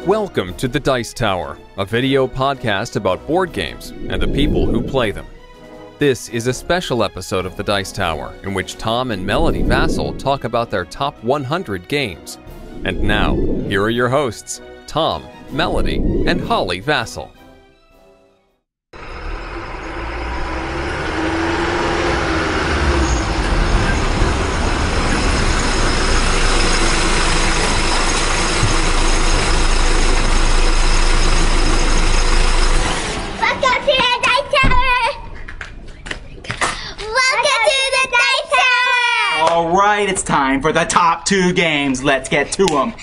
Welcome to the Dice Tower, a video podcast about board games and the people who play them. This is a special episode of the Dice Tower in which Tom and Melody Vasel talk about their top 100 games. And now, here are your hosts, Tom, Melody, and Holly Vasel. Alright, it's time for the top 2 games. Let's get to them.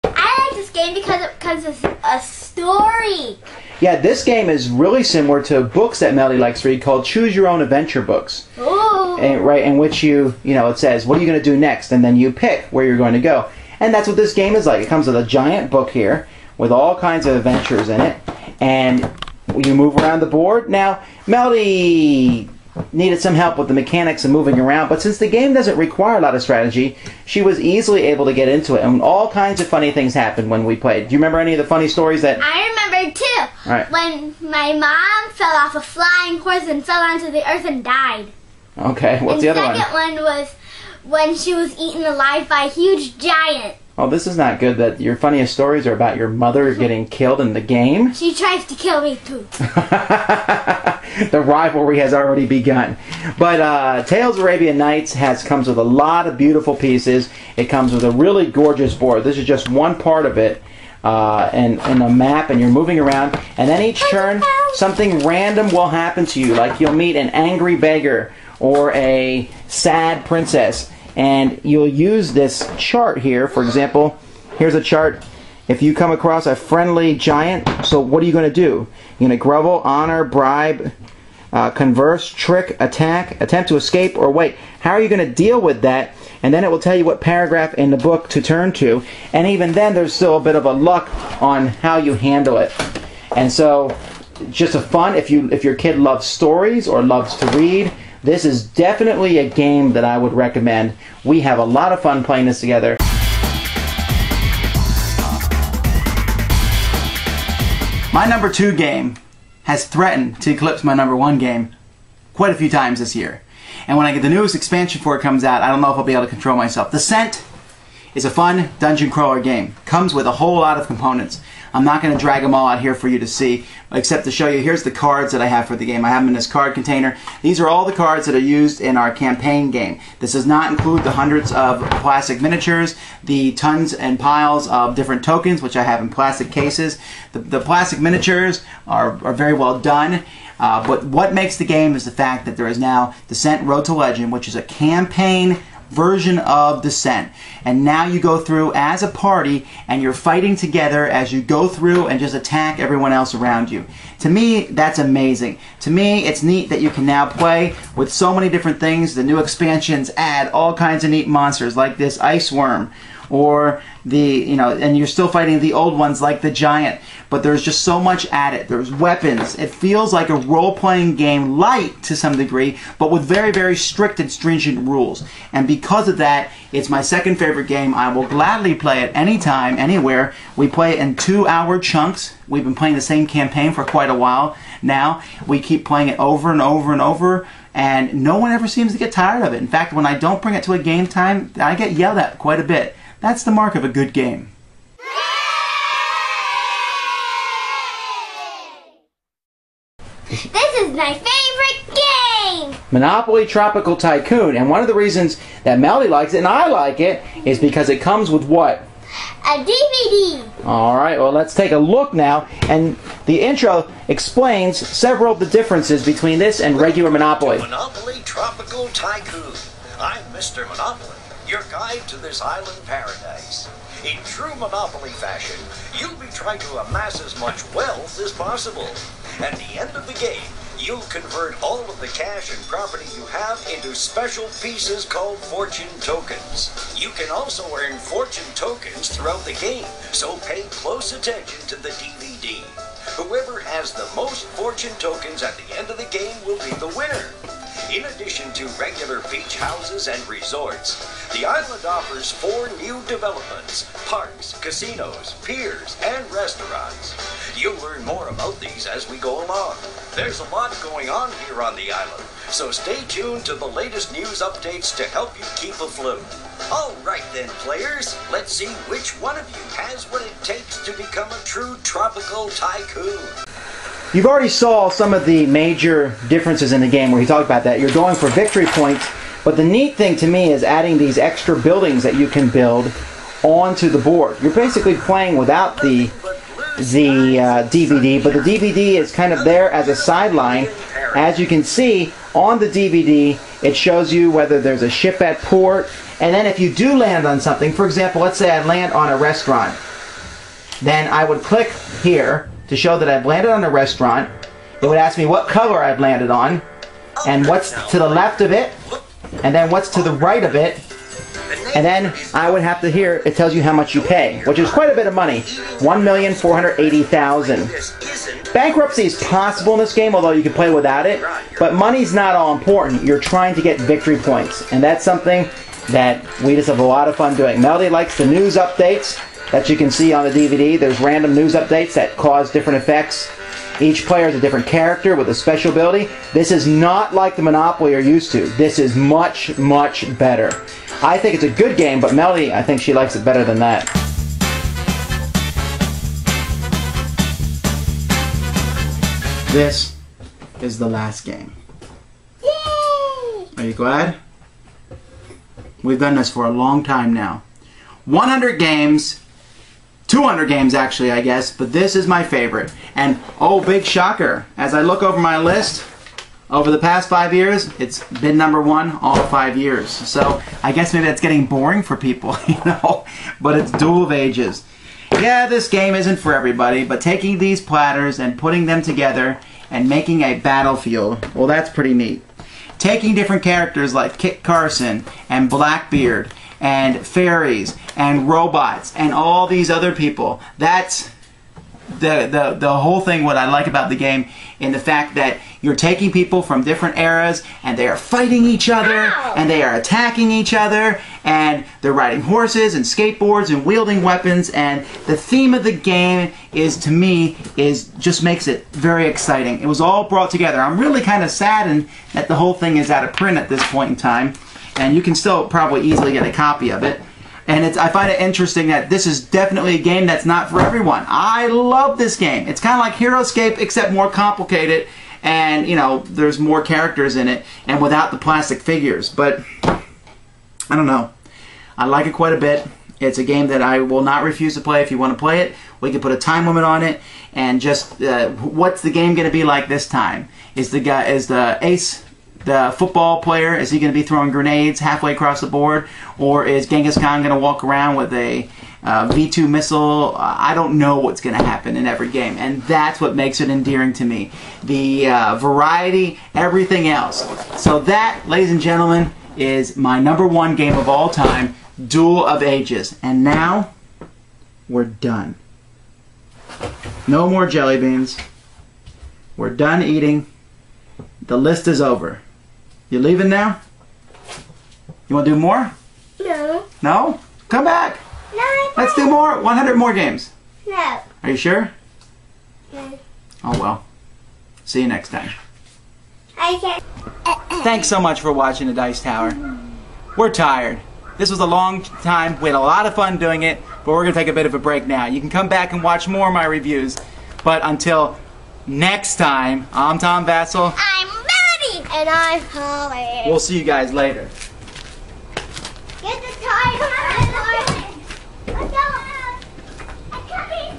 I like this game because it's a story. Yeah, this game is really similar to books that Melody likes to read called Choose Your Own Adventure books. Ooh. And, right, in which it says, what are you going to do next? And then you pick where you're going to go. And that's what this game is like. It comes with a giant book here with all kinds of adventures in it. And you move around the board. Now, Melody needed some help with the mechanics of moving around, but since the game doesn't require a lot of strategy, she was easily able to get into it, and all kinds of funny things happened when we played. Do you remember any of the funny stories that... I remember too. Right. When my mom fell off a flying horse and fell onto the earth and died. Okay, what's the other one? The second one was when she was eaten alive by a huge giant. Oh, this is not good that your funniest stories are about your mother getting killed in the game. She tries to kill me too. The rivalry has already begun. But Tales of Arabian Nights comes with a lot of beautiful pieces. It comes with a really gorgeous board. This is just one part of it. And a map, and you're moving around. And then each turn, something random will happen to you. Like you'll meet an angry beggar or a sad princess. And you'll use this chart here. For example, here's a chart. If you come across a friendly giant, so what are you going to do? You're going to grovel, honor, bribe, converse, trick, attack, attempt to escape, or wait. How are you going to deal with that? And then it will tell you what paragraph in the book to turn to. And even then, there's still a bit of a luck on how you handle it. And so, just a fun, if your kid loves stories or loves to read, this is definitely a game that I would recommend. We have a lot of fun playing this together. My number 2 game has threatened to eclipse my number 1 game quite a few times this year. And when I get the newest expansion for it comes out, I don't know if I'll be able to control myself. Descent is a fun dungeon crawler game. Comes with a whole lot of components. I'm not going to drag them all out here for you to see, except to show you, here's the cards that I have for the game. I have them in this card container. These are all the cards that are used in our campaign game. This does not include the hundreds of plastic miniatures, the tons and piles of different tokens, which I have in plastic cases. The plastic miniatures are very well done. But what makes the game is the fact that there is now Descent Road to Legend, which is a campaign version of Descent. And now you go through as a party and you're fighting together as you go through and just attack everyone else around you. To me, that's amazing. To me, it's neat that you can now play with so many different things. The new expansions add all kinds of neat monsters like this ice worm, or and you're still fighting the old ones like the giant, but there's just so much at it. There's weapons. It feels like a role-playing game, light to some degree, but with very, very strict and stringent rules. And because of that, it's my second favorite game. I will gladly play it anytime, anywhere. We play it in 2-hour chunks. We've been playing the same campaign for quite a while now. We keep playing it over and over and over, and no one ever seems to get tired of it. In fact, when I don't bring it to a game time, I get yelled at quite a bit. That's the mark of a good game. This is my favorite game! Monopoly Tropical Tycoon. And one of the reasons that Melody likes it and I like it is because it comes with what? A DVD! Alright, well let's take a look now. And the intro explains several of the differences between this and regular Monopoly. Monopoly Tropical Tycoon. I'm Mr. Monopoly, your guide to this island paradise. In true Monopoly fashion, you'll be trying to amass as much wealth as possible. At the end of the game, you'll convert all of the cash and property you have into special pieces called fortune tokens. You can also earn fortune tokens throughout the game, so pay close attention to the DVD. Whoever has the most fortune tokens at the end of the game will be the winner. In addition to regular beach houses and resorts, the island offers 4 new developments: parks, casinos, piers, and restaurants. You'll learn more about these as we go along. There's a lot going on here on the island, so stay tuned to the latest news updates to help you keep afloat. All right then, players, let's see which one of you has what it takes to become a true tropical tycoon. You've already saw some of the major differences in the game where he talked about that. You're going for victory points, but the neat thing to me is adding these extra buildings that you can build onto the board. You're basically playing without the DVD, but the DVD is kind of there as a sideline. As you can see, on the DVD, it shows you whether there's a ship at port, and then if you do land on something, for example, let's say I land on a restaurant, then I would click here to show that I've landed on a restaurant. It would ask me what color I've landed on, and what's to the left of it, and then what's to the right of it, and then I would have to hear, it tells you how much you pay, which is quite a bit of money, $1,480,000. Bankruptcy is possible in this game, although you can play without it, but money's not all important. You're trying to get victory points, and that's something that we just have a lot of fun doing. Melody likes the news updates that you can see on the DVD. There's random news updates that cause different effects. Each player is a different character with a special ability. This is not like the Monopoly you're used to. This is much, much better. I think it's a good game, but Melody, I think she likes it better than that. This is the last game. Yay! Are you glad? We've done this for a long time now. 100 games, 200 games actually, I guess, but this is my favorite. And oh, big shocker, as I look over my list, over the past 5 years, it's been #1 all 5 years. So I guess maybe that's getting boring for people, you know, but it's Duel of Ages. Yeah, this game isn't for everybody, but taking these platters and putting them together and making a battlefield, well, that's pretty neat. Taking different characters like Kit Carson and Blackbeard and fairies and robots and all these other people, that's the whole thing. What I like about the game, in the fact that you're taking people from different eras and they are fighting each other and they are attacking each other and they're riding horses and skateboards and wielding weapons, and the theme of the game is, to me, just makes it very exciting. It was all brought together. I'm really kind of saddened that the whole thing is out of print at this point in time, and you can still probably easily get a copy of it. And I find it interesting that this is definitely a game that's not for everyone. I love this game. It's kind of like HeroScape, except more complicated, and you know, there's more characters in it, and without the plastic figures. But I don't know. I like it quite a bit. It's a game that I will not refuse to play if you want to play it. We can put a time limit on it, and just what's the game going to be like this time? Is the ace, the football player, is he going to be throwing grenades halfway across the board, or is Genghis Khan going to walk around with a V2 missile? I don't know what's going to happen in every game, and that's what makes it endearing to me. The variety, everything else. So that, ladies and gentlemen, is my #1 game of all time, Duel of Ages. And now, we're done. No more jelly beans. We're done eating. The list is over. You leaving now? You want to do more? No. No? Come back. No, Let's do more. 100 more games. No. Are you sure? No. Oh well. See you next time. I can't. Thanks so much for watching the Dice Tower. We're tired. This was a long time. We had a lot of fun doing it, but we're going to take a bit of a break now. You can come back and watch more of my reviews. But until next time, I'm Tom Vasel. I'm Melody. And I'm Hooray. We'll see you guys later. Get the toy. Let's go. I'm coming.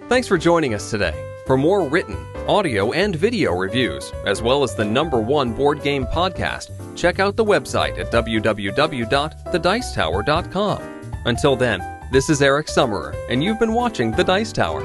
Thanks for joining us today. For more written, audio, and video reviews, as well as the #1 board game podcast, check out the website at www.thedicetower.com. Until then, this is Eric Summerer, and you've been watching The Dice Tower.